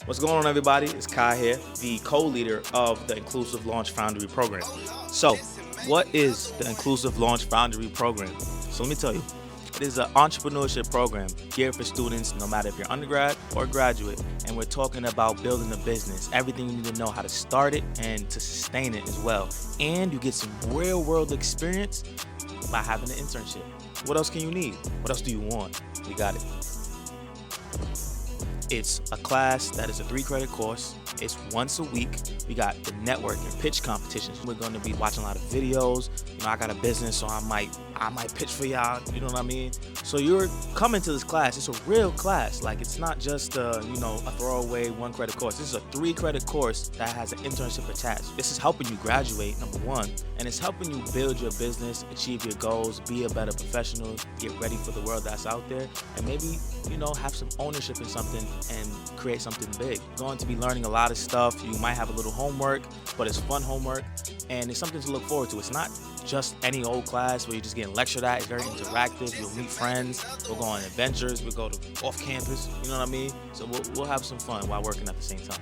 What's going on, everybody? It's Kai here, the co-leader of the Inclusive Launch Foundry program. So, what is the Inclusive Launch Foundry program? So let me tell you, it is an entrepreneurship program geared for students, no matter if you're undergrad or graduate, and we're talking about building a business, everything you need to know how to start it and to sustain it as well. And you get some real-world experience by having an internship. What else can you need? What else do you want? We got it. It's a class that is a 3-credit course. It's once a week. We got the network and pitch competitions. We're going to be watching a lot of videos. I got a business, so I might pitch for y'all. You know what I mean? So you're coming to this class. It's a real class. Like, it's not just a throwaway 1-credit course. This is a 3-credit course that has an internship attached. This is helping you graduate, number one, and it's helping you build your business, achieve your goals, be a better professional, get ready for the world that's out there, and maybe have some ownership in something and create something big. You're going to be learning a lot of stuff. You might have a little homework, but it's fun homework, and it's something to look forward to. It's not just any old class where you're just getting lectured at. It's very interactive. You'll meet friends. We'll go on adventures. We'll go to off campus. You know what I mean? So we'll have some fun while working at the same time.